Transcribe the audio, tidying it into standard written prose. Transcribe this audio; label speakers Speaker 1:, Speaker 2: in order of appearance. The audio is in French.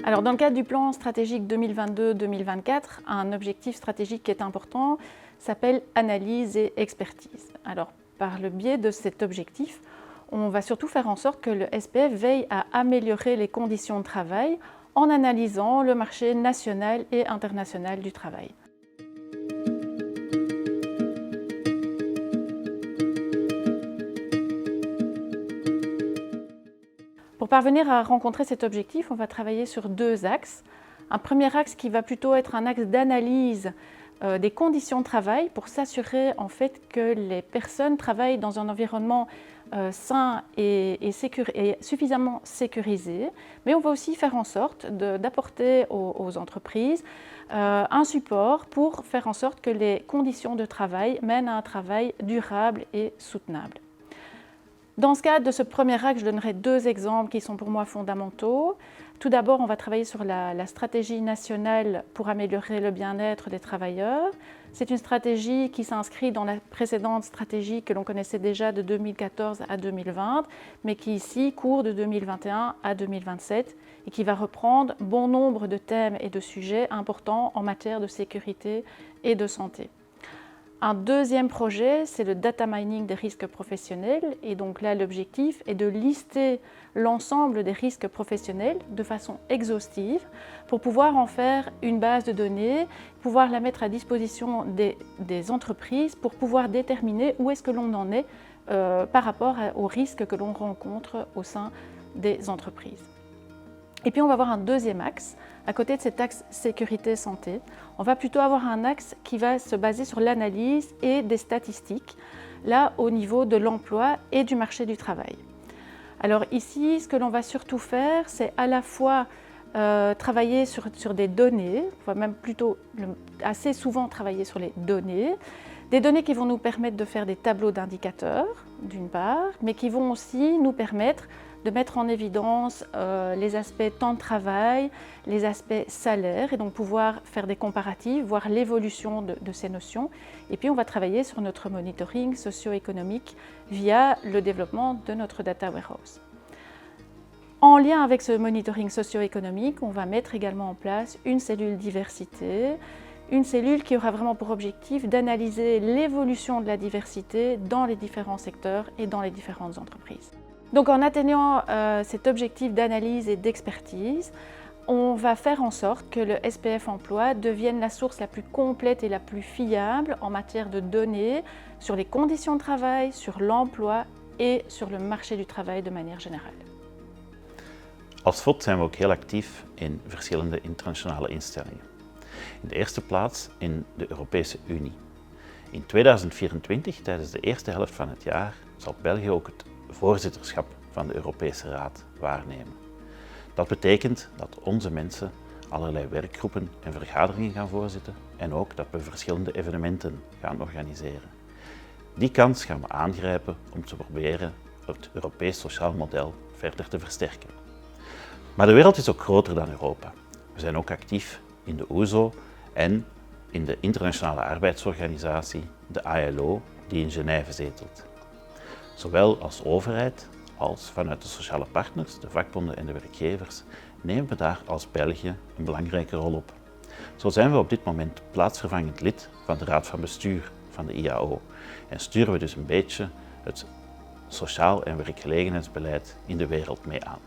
Speaker 1: Alors, dans le cadre du plan stratégique 2022-2024, un objectif stratégique qui est important s'appelle analyse et expertise. Alors, par le biais de cet objectif, on va surtout faire en sorte que le SPF veille à améliorer les conditions de travail en analysant le marché national et international du travail. Pour parvenir à rencontrer cet objectif, on va travailler sur deux axes. Un premier axe qui va plutôt être un axe d'analyse des conditions de travail pour s'assurer en fait que les personnes travaillent dans un environnement sain et suffisamment sécurisé. Mais on va aussi faire en sorte d'apporter aux entreprises un support pour faire en sorte que les conditions de travail mènent à un travail durable et soutenable. Dans ce cadre de ce premier axe, je donnerai deux exemples qui sont pour moi fondamentaux. Tout d'abord, on va travailler sur la stratégie nationale pour améliorer le bien-être des travailleurs. C'est une stratégie qui s'inscrit dans la précédente stratégie que l'on connaissait déjà de 2014 à 2020, mais qui ici court de 2021 à 2027 et qui va reprendre bon nombre de thèmes et de sujets importants en matière de sécurité et de santé. Un deuxième projet, c'est le data mining des risques professionnels. Et donc là, l'objectif est de lister l'ensemble des risques professionnels de façon exhaustive pour pouvoir en faire une base de données, pouvoir la mettre à disposition des entreprises pour pouvoir déterminer où est-ce que l'on en est par rapport aux risques que l'on rencontre au sein des entreprises. Et puis on va avoir un deuxième axe. À côté de cet axe sécurité-santé, on va plutôt avoir un axe qui va se baser sur l'analyse et des statistiques, là au niveau de l'emploi et du marché du travail. Alors ici, ce que l'on va surtout faire, c'est à la fois travailler sur des données, on va même plutôt assez souvent travailler sur les données, des données qui vont nous permettre de faire des tableaux d'indicateurs, d'une part, mais qui vont aussi nous permettre de mettre en évidence les aspects temps de travail, les aspects salaire, et donc pouvoir faire des comparatifs, voir l'évolution de ces notions. Et puis on va travailler sur notre monitoring socio-économique via le développement de notre data warehouse. En lien avec ce monitoring socio-économique, on va mettre également en place une cellule diversité, une cellule qui aura vraiment pour objectif d'analyser l'évolution de la diversité dans les différents secteurs et dans les différentes entreprises. Donc en atteignant cet objectif d'analyse et d'expertise, on va faire en sorte que le SPF Emploi devienne la source la plus complète et la plus fiable en matière de données sur les conditions de travail, sur l'emploi et sur le marché du travail de manière générale.
Speaker 2: Als FOD zijn we ook heel actief in verschillende internationale instellingen. In de eerste plaats in de Europese Unie. In 2024, tijdens de eerste helft van het jaar, zal België ook het voorzitterschap van de Europese Raad waarnemen. Dat betekent dat onze mensen allerlei werkgroepen en vergaderingen gaan voorzitten en ook dat we verschillende evenementen gaan organiseren. Die kans gaan we aangrijpen om te proberen het Europees sociaal model verder te versterken. Maar de wereld is ook groter dan Europa. We zijn ook actief in de OESO en in de Internationale Arbeidsorganisatie, de ILO, die in Genève zetelt. Zowel als overheid als vanuit de sociale partners, de vakbonden en de werkgevers, nemen we daar als België een belangrijke rol op. Zo zijn we op dit moment plaatsvervangend lid van de Raad van Bestuur van de IAO en sturen we dus een beetje het sociaal en werkgelegenheidsbeleid in de wereld mee aan.